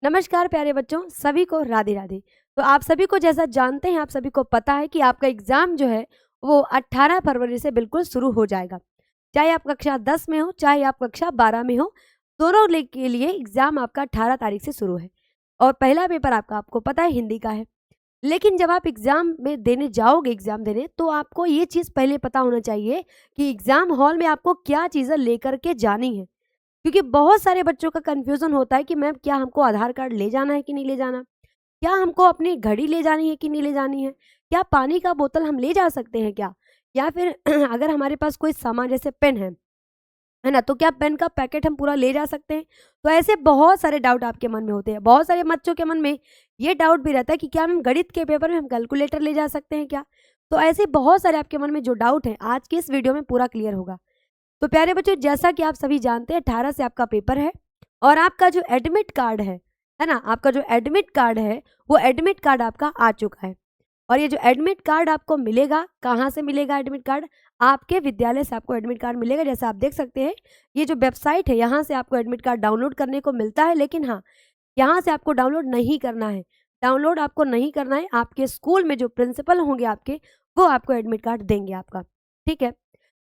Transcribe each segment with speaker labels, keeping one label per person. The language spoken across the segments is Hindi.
Speaker 1: नमस्कार प्यारे बच्चों, सभी को राधे राधे। तो आप सभी को जैसा जानते हैं, आप सभी को पता है कि आपका एग्ज़ाम जो है वो 18 फरवरी से बिल्कुल शुरू हो जाएगा। चाहे आप कक्षा 10 में हो, चाहे आप कक्षा 12 में हो, दोनों के लिए एग्ज़ाम आपका 18 तारीख से शुरू है। और पहला पेपर आपको पता है हिंदी का है। लेकिन जब आप एग्ज़ाम में देने जाओगे, एग्ज़ाम देने, तो आपको ये चीज़ पहले पता होना चाहिए कि एग्ज़ाम हॉल में आपको क्या चीज़ें लेकर के जानी है। क्योंकि बहुत सारे बच्चों का कन्फ्यूज़न होता है कि मैम क्या हमको आधार कार्ड ले जाना है कि नहीं ले जाना? क्या हमको अपनी घड़ी ले जानी है कि नहीं ले जानी है? क्या पानी का बोतल हम ले जा सकते हैं क्या? या फिर अगर हमारे पास कोई सामान जैसे पेन है ना? तो क्या पेन का पैकेट हम पूरा ले जा सकते हैं? तो ऐसे बहुत सारे डाउट आपके मन में होते हैं। बहुत सारे बच्चों के मन में ये डाउट भी रहता है कि क्या हम गणित के पेपर में हम कैलकुलेटर ले जा सकते हैं क्या? तो ऐसे बहुत सारे आपके मन में जो डाउट है, आज की इस वीडियो में पूरा क्लियर होगा। तो प्यारे बच्चों, जैसा कि आप सभी जानते हैं 18 से आपका पेपर है और आपका जो एडमिट कार्ड है ना? आपका जो एडमिट कार्ड है, वो एडमिट कार्ड आपका आ चुका है। और ये जो एडमिट कार्ड आपको मिलेगा, कहाँ से मिलेगा एडमिट कार्ड? आपके विद्यालय से आपको एडमिट कार्ड मिलेगा। जैसा आप देख सकते हैं, ये जो वेबसाइट है, यहाँ से आपको एडमिट कार्ड डाउनलोड करने को मिलता है। लेकिन हाँ, यहाँ से आपको डाउनलोड नहीं करना है। डाउनलोड आपको नहीं करना है, आपके स्कूल में जो प्रिंसिपल होंगे आपके, वो आपको एडमिट कार्ड देंगे आपका। ठीक है?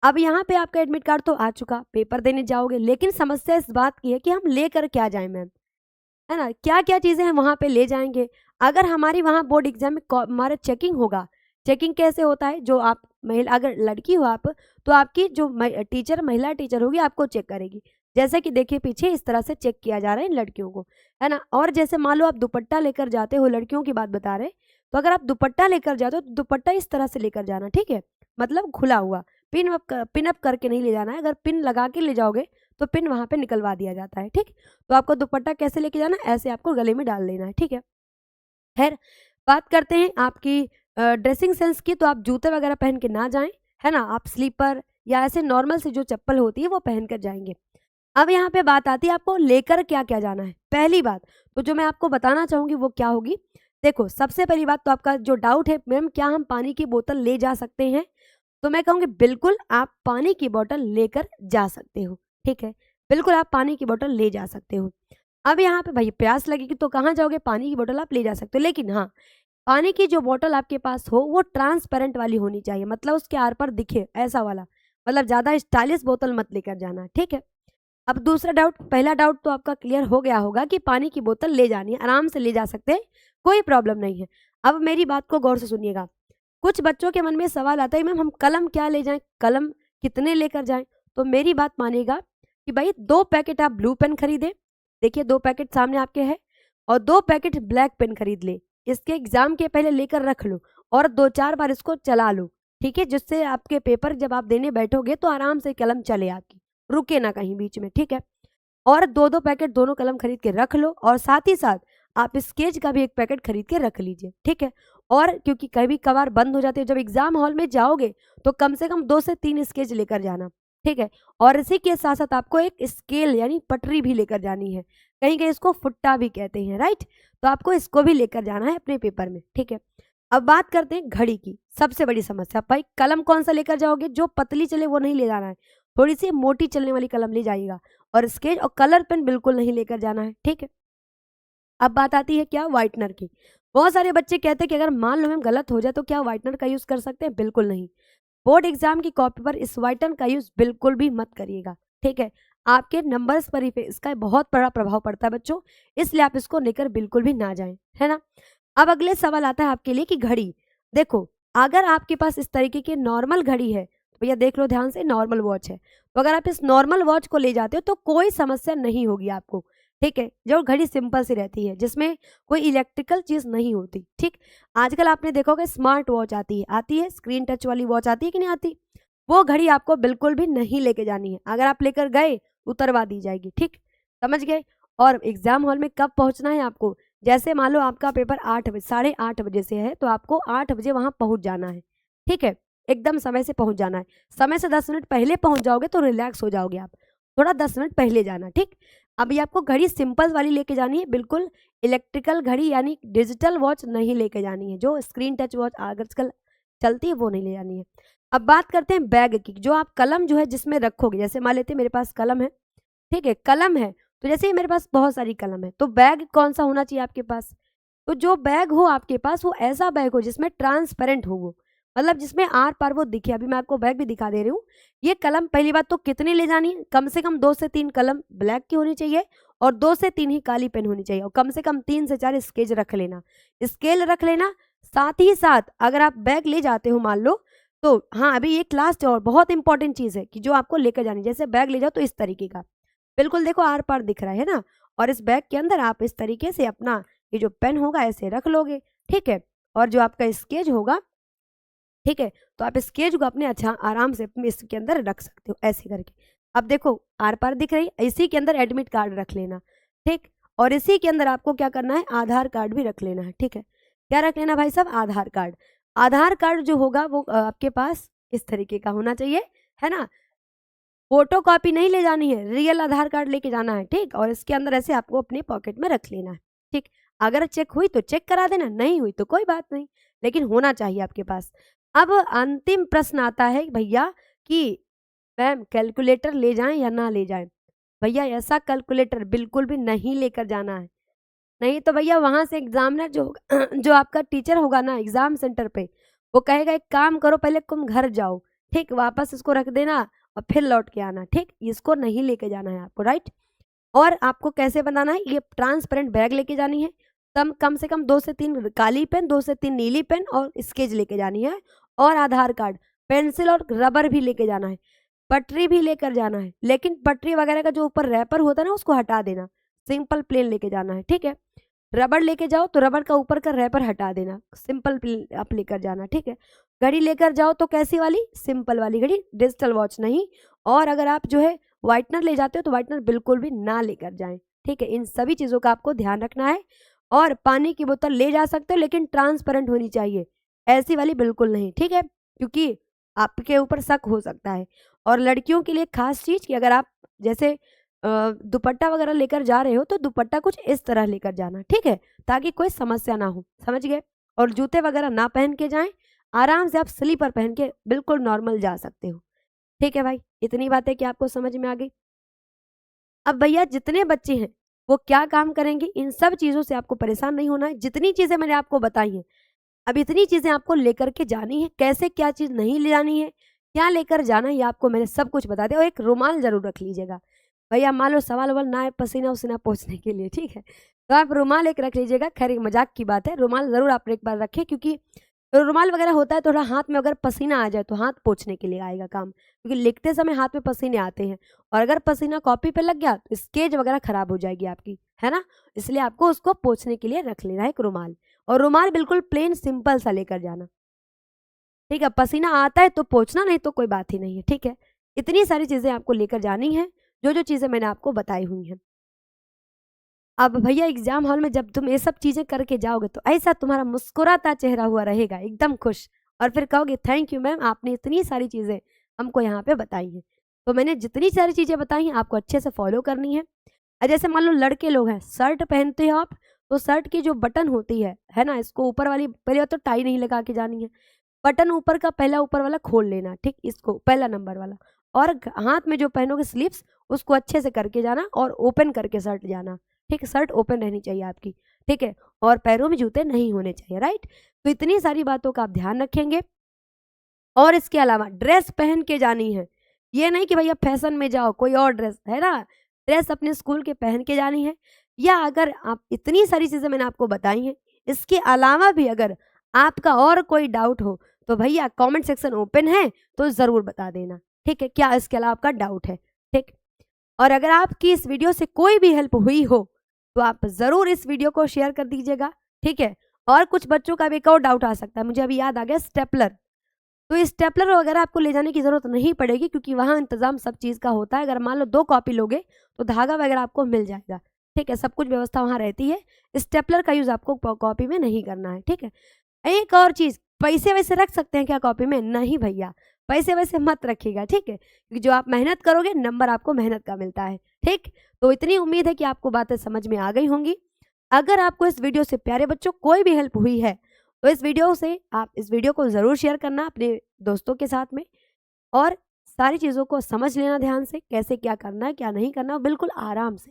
Speaker 1: अब यहाँ पे आपका एडमिट कार्ड तो आ चुका, पेपर देने जाओगे, लेकिन समस्या इस बात की है कि हम लेकर क्या जाएँ मैम, है ना? क्या-क्या चीज़ें हम वहाँ पे ले जाएँगे? अगर हमारी वहाँ बोर्ड एग्ज़ाम में हमारा चेकिंग होगा, चेकिंग कैसे होता है? जो आप महिला, अगर लड़की हो आप, तो आपकी जो महिला टीचर होगी आपको चेक करेगी। जैसे कि देखिए पीछे इस तरह से चेक किया जा रहा है इन लड़कियों को, है ना? और जैसे मान लो आप दुपट्टा लेकर जाते हो, लड़कियों की बात बता रहे हैं, तो अगर आप दुपट्टा लेकर जाते हो तो दुपट्टा इस तरह से लेकर जाना, ठीक है? मतलब खुला हुआ, पिन अप करके नहीं ले जाना है। अगर पिन लगा के ले जाओगे तो पिन वहाँ पे निकलवा दिया जाता है, ठीक? तो आपको दुपट्टा कैसे लेके जाना है? ऐसे आपको गले में डाल लेना है, ठीक है? खैर, बात करते हैं आपकी ड्रेसिंग सेंस की, तो आप जूते वगैरह पहन के ना जाएँ, है ना? आप स्लीपर या ऐसे नॉर्मल सी जो चप्पल होती है वो पहन कर जाएँगे। अब यहाँ पे बात आती है आपको लेकर क्या-क्या जाना है। पहली बात, तो जो मैं आपको बताना चाहूँगी वो क्या होगी? देखो, सबसे पहली बात तो आपका जो डाउट है, मैम क्या हम पानी की बोतल ले जा सकते हैं? तो मैं कहूँगी बिल्कुल आप पानी की बॉटल लेकर जा सकते हो, ठीक है? बिल्कुल आप पानी की बॉटल ले जा सकते हो। अब यहाँ पे भई प्यास लगेगी तो कहाँ जाओगे? पानी की बॉटल आप ले जा सकते हो। लेकिन हाँ, पानी की जो बॉटल आपके पास हो वो ट्रांसपेरेंट वाली होनी चाहिए, मतलब उसके आर-पार दिखे ऐसा वाला। मतलब ज़्यादा स्टाइलिश बोतल मत लेकर जाना, ठीक है? अब दूसरा डाउट, पहला डाउट तो आपका क्लियर हो गया होगा कि पानी की बोतल ले जानी है, आराम से ले जा सकते हैं, कोई प्रॉब्लम नहीं है। अब मेरी बात को गौर से सुनिएगा। कुछ बच्चों के मन में सवाल आता है, मैम हम कलम क्या ले जाएँ? कलम कितने लेकर जाएँ? तो मेरी बात मानिएगा कि भाई 2 पैकेट आप ब्लू पेन खरीदें, देखिए 2 पैकेट सामने आपके हैं, और 2 पैकेट ब्लैक पेन खरीद लें। इसके एग्ज़ाम के पहले लेकर रख लो और 2-4 बार इसको चला लो, ठीक है? जिससे आपके पेपर जब आप देने बैठोगे तो आराम से कलम चले आपकी, रुके ना कहीं बीच में, ठीक है? और 2-2 पैकेट दोनों कलम खरीद के रख लो, और साथ ही साथ आप स्केच का भी 1 पैकेट खरीद के रख लीजिए, ठीक है? और क्योंकि कभी-कभार बंद हो जाते हैं, जब एग्ज़ाम हॉल में जाओगे तो कम से कम 2 से 3 स्केच लेकर जाना, ठीक है? और इसी के साथ-साथ आपको एक स्केल यानी पटरी भी लेकर जानी है। कहीं-कहीं इसको फुट्टा भी कहते हैं, राइट? तो आपको इसको भी लेकर जाना है अपने पेपर में, ठीक है? अब बात करते हैं घड़ी की, सबसे बड़ी समस्या। भाई कलम कौन-सा लेकर जाओगे? जो पतली चले वो नहीं ले जाना है, थोड़ी-सी मोटी चलने वाली कलम ले जाइएगा। और स्केच और कलर पेन बिल्कुल नहीं लेकर जाना है, ठीक है? अब बात आती है क्या? व्हाइटनर की। बहुत सारे बच्चे कहते हैं कि अगर मान लो मैम गलत हो जाए तो क्या व्हाइटनर का यूज़ कर सकते हैं? बिल्कुल नहीं। बोर्ड एग्जाम की कॉपी पर इस व्हाइटनर का यूज़ बिल्कुल भी मत करिएगा, ठीक है? आपके नंबर्स पर ही पे इसका बहुत बड़ा प्रभाव पड़ता है बच्चों, इसलिए आप इसको लेकर बिल्कुल भी ना जाएँ, है ना? अब अगले सवाल आता है आपके लिए कि घड़ी। देखो, अगर आपके पास इस तरीके की नॉर्मल घड़ी है, तो भैया देख लो ध्यान से, नॉर्मल वॉच है। तो अगर आप इस नॉर्मल वॉच को ले जाते हो तो कोई समस्या नहीं होगी आपको, ठीक है? जो घड़ी सिंपल सी रहती है, जिसमें कोई इलेक्ट्रिकल चीज़ नहीं होती, ठीक? आजकल आपने देखा होगा स्मार्ट वॉच आती है, स्क्रीन टच वाली वॉच आती है कि नहीं आती? वो घड़ी आपको बिल्कुल भी नहीं लेके जानी है। अगर आप लेकर गए, उतरवा दी जाएगी, ठीक? समझ गए? और एग्ज़ाम हॉल में कब पहुँचना है आपको? जैसे मान लो आपका पेपर 8 बजे, साढ़े 8 बजे से है, तो आपको 8 बजे वहाँ पहुँच जाना है, ठीक है? एकदम समय से पहुँच जाना है। समय से 10 मिनट पहले पहुँच जाओगे तो रिलैक्स हो जाओगे आप। थोड़ा 10 मिनट पहले जाना, ठीक? अभी आपको घड़ी सिंपल वाली लेके जानी है, बिल्कुल इलेक्ट्रिकल घड़ी यानी डिजिटल वॉच नहीं लेके जानी है। जो स्क्रीन टच वॉच आजकल चलती है वो नहीं ले जानी है। अब बात करते हैं बैग की, जो आप कलम जो है जिसमें रखोगे, जैसे मान लेते हैं मेरे पास कलम है, ठीक है? कलम है, तो जैसे ही मेरे पास बहुत सारी कलम है, तो बैग कौन सा होना चाहिए आपके पास? तो जो बैग हो आपके पास वो ऐसा बैग हो जिसमें ट्रांसपेरेंट हो, वो मतलब जिसमें आर पार वो दिखे। अभी मैं आपको बैग भी दिखा दे रही हूँ। ये कलम पहली बात तो कितनी ले जानी है, कम से कम 2 से 3 कलम ब्लैक की होनी चाहिए और 2 से 3 ही काली पेन होनी चाहिए और कम से कम 3 से 4 स्केच रख लेना, स्केल रख लेना। साथ ही साथ अगर आप बैग ले जाते हो मान लो, तो हाँ अभी एक लास्ट और बहुत इंपॉर्टेंट चीज़ है कि जो आपको लेकर जानी, जैसे बैग ले जाओ तो इस तरीके का बिल्कुल देखो आर पार दिख रहा है ना, और इस बैग के अंदर आप इस तरीके से अपना ये जो पेन होगा ऐसे रख लोगे, ठीक है। और जो आपका स्केच होगा, ठीक है, तो आप स्केच को अपने अच्छा आराम से इसके अंदर रख सकते हो ऐसे करके। अब देखो आर पार दिख रही, इसी के अंदर एडमिट कार्ड रख लेना, ठीक। और इसी के अंदर आपको क्या करना है, आधार कार्ड भी रख लेना है, ठीक है। क्या रख लेना भाई साहब, आधार कार्ड। आधार कार्ड जो होगा वो आपके पास इस तरीके का होना चाहिए, है ना। फोटो कॉपी नहीं ले जानी है, रियल आधार कार्ड लेके जाना है, ठीक। और इसके अंदर ऐसे आपको अपने पॉकेट में रख लेना है, ठीक। अगर चेक हुई तो चेक करा देना, नहीं हुई तो कोई बात नहीं, लेकिन होना चाहिए आपके पास। अब अंतिम प्रश्न आता है भैया कि मैम कैलकुलेटर ले जाएं या ना ले जाएं। भैया ऐसा कैलकुलेटर बिल्कुल भी नहीं लेकर जाना है, नहीं तो भैया वहां से एग्जामिनर जो होगा जो आपका टीचर होगा ना एग्जाम सेंटर पे, वो कहेगा एक काम करो पहले तुम घर जाओ, ठीक, वापस इसको रख देना और फिर लौट के आना, ठीक। इसको नहीं लेके जाना है आपको, राइट। और आपको कैसे बनाना है, ये ट्रांसपेरेंट बैग लेके जानी है, कम से कम 2 से 3 काली पेन, 2 से 3 नीली पेन और स्केच लेके जानी है, और आधार कार्ड, पेंसिल और रबर भी लेके जाना है, पटरी भी लेकर जाना है, लेकिन पटरी वगैरह का जो ऊपर रैपर होता है ना उसको हटा देना, सिंपल प्लेन लेके जाना है, ठीक है। रबड़ लेके जाओ तो रबड़ का ऊपर का रैपर हटा देना, सिंपल आप लेकर जाना, ठीक है। घड़ी लेकर जाओ तो कैसी वाली, सिंपल वाली घड़ी, डिजिटल वॉच नहीं। और अगर आप जो है व्हाइटनर ले जाते हो तो व्हाइटनर बिल्कुल भी ना लेकर जाएं, ठीक है। इन सभी चीज़ों का आपको ध्यान रखना है। और पानी की बोतल ले जा सकते हो लेकिन ट्रांसपेरेंट होनी चाहिए, ऐसी वाली बिल्कुल नहीं, ठीक है, क्योंकि आपके ऊपर शक हो सकता है। और लड़कियों के लिए खास चीज़ कि अगर आप जैसे दुपट्टा वगैरह लेकर जा रहे हो तो दुपट्टा कुछ इस तरह लेकर जाना, ठीक है, ताकि कोई समस्या ना हो, समझ गए। और जूते वगैरह ना पहन के जाएं, आराम से आप स्लीपर पहन के बिल्कुल नॉर्मल जा सकते हो, ठीक है भाई। इतनी बातें क्या आपको समझ में आ गई? अब भैया जितने बच्चे हैं वो क्या काम करेंगे, इन सब चीज़ों से आपको परेशान नहीं होना है। जितनी चीज़ें मैंने आपको बताई हैं, अब इतनी चीज़ें आपको लेकर के जानी है, कैसे क्या चीज़ नहीं ले जानी है, क्या लेकर जाना है, ये आपको मैंने सब कुछ बता दिया। और एक रुमाल ज़रूर रख लीजिएगा, भैया मान लो सवाल-ववाल ना आए पसीना-वसीना पोंछने के लिए, ठीक है? तो आप रुमाल एक रख लीजिएगा, खैर ये मज़ाक की बात है, रुमाल ज़रूर आप एक बार रखें, क्योंकि रुमाल वगैरह होता है थोड़ा हाथ में अगर पसीना आ जाए तो हाथ पोंछने के लिए आएगा काम, क्योंकि लिखते समय हाथ में पसीने आते हैं, और अगर पसीना कॉपी पे लग गया तो स्केच वगैरह खराब हो जाएगी आपकी, है ना? इसलिए आपको उसको पोंछने के लिए रख लेना है एक रुमाल। और रुमाल बिल्कुल प्लेन सिंपल सा लेकर जाना, ठीक है। पसीना आता है तो पोंछना, नहीं तो कोई बात ही नहीं है, ठीक है। इतनी सारी चीज़ें आपको लेकर जानी है, जो चीज़ें मैंने आपको बताई हुई हैं। अब भैया एग्जाम हॉल में जब तुम ये सब चीज़ें करके जाओगे तो ऐसा तुम्हारा मुस्कुराता चेहरा हुआ रहेगा, एकदम खुश, और फिर कहोगे थैंक यू मैम, आपने इतनी सारी चीज़ें हमको यहाँ पे बताई हैं। तो मैंने जितनी सारी चीज़ें बताई हैं आपको अच्छे से फॉलो करनी है। जैसे मान लो लड़के लोग हैं, शर्ट पहनते हो आप, तो शर्ट की जो बटन होती है ना, इसको ऊपर वाली पहले बात तो टाई नहीं लगा के जानी है, बटन ऊपर का पहला ऊपर वाला खोल लेना, ठीक, इसको पहला नंबर वाला। और हाथ में जो पहनोगे स्लीव्स उसको अच्छे से करके जाना और ओपन करके शर्ट जाना, ठीक है। शर्ट ओपन रहनी चाहिए आपकी, ठीक है। और पैरों में जूते नहीं होने चाहिए, राइट। तो इतनी सारी बातों का आप ध्यान रखेंगे। और इसके अलावा ड्रेस पहन के जानी है, ये नहीं कि भैया फैशन में जाओ कोई और ड्रेस, है ना, ड्रेस अपने स्कूल के पहन के जानी है। या अगर आप इतनी सारी चीज़ें मैंने आपको बताई हैं, इसके अलावा भी अगर आपका और कोई डाउट हो तो भैया कमेंट सेक्शन ओपन है, तो ज़रूर बता देना, ठीक है, क्या इसके अलावा आपका डाउट है, ठीक। और अगर आपकी इस वीडियो से कोई भी हेल्प हुई हो तो आप ज़रूर इस वीडियो को शेयर कर दीजिएगा, ठीक है। और कुछ बच्चों का भी एक और डाउट आ सकता है, मुझे अभी याद आ गया, स्टेपलर। तो स्टेपलर वगैरह आपको ले जाने की ज़रूरत नहीं पड़ेगी, क्योंकि वहाँ इंतज़ाम सब चीज़ का होता है। अगर मान लो 2 कॉपी लोगे तो धागा वगैरह आपको मिल जाएगा, ठीक है, सब कुछ व्यवस्था वहाँ रहती है। स्टेपलर का यूज़ आपको कॉपी में नहीं करना है, ठीक है। एक और चीज़, पैसे वैसे रख सकते हैं क्या कॉपी में? नहीं भैया, पैसे वैसे मत रखिएगा, ठीक है, क्योंकि जो आप मेहनत करोगे नंबर आपको मेहनत का मिलता है, ठीक। तो इतनी उम्मीद है कि आपको बातें समझ में आ गई होंगी। अगर आपको इस वीडियो से प्यारे बच्चों कोई भी हेल्प हुई है तो इस वीडियो से आप इस वीडियो को ज़रूर शेयर करना अपने दोस्तों के साथ में, और सारी चीज़ों को समझ लेना ध्यान से, कैसे क्या करना है क्या नहीं करना, बिल्कुल आराम से।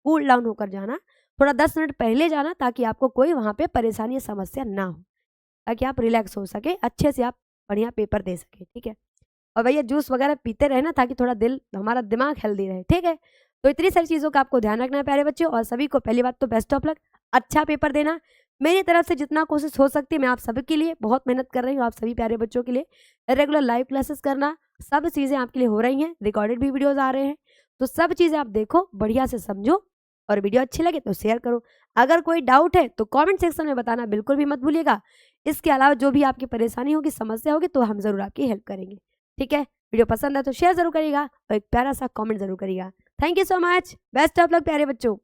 Speaker 1: कूल डाउन होकर जाना, थोड़ा 10 मिनट पहले जाना, ताकि आपको कोई वहाँ पे परेशानी या समस्या ना हो, ताकि आप रिलैक्स हो सके, अच्छे से आप बढ़िया पेपर दे सके, ठीक है। और भैया जूस वगैरह पीते रहे ना, ताकि थोड़ा हमारा दिमाग हेल्दी रहे, ठीक है। तो इतनी सारी चीज़ों का आपको ध्यान रखना है प्यारे बच्चों। और सभी को पहली बात तो बेस्ट ऑफ लक, अच्छा पेपर देना। मेरी तरफ से जितना कोशिश हो सकती है मैं आप सभी के लिए बहुत मेहनत कर रही हूँ, आप सभी प्यारे बच्चों के लिए रेगुलर लाइव क्लासेस करना, सब चीज़ें आपके लिए हो रही हैं, रिकॉर्डेड भी वीडियोज़ आ रहे हैं। तो सब चीज़ें आप देखो, बढ़िया से समझो, और वीडियो अच्छी लगे तो शेयर करो। अगर कोई डाउट है तो कमेंट सेक्शन में बताना बिल्कुल भी मत भूलिएगा। इसके अलावा जो भी आपकी परेशानी होगी, समस्या होगी, तो हम ज़रूर आपकी हेल्प करेंगे, ठीक है। वीडियो पसंद है तो शेयर ज़रूर करिएगा और एक प्यारा सा कमेंट ज़रूर करिएगा। Thank you so much, best of luck प्यारे बच्चों।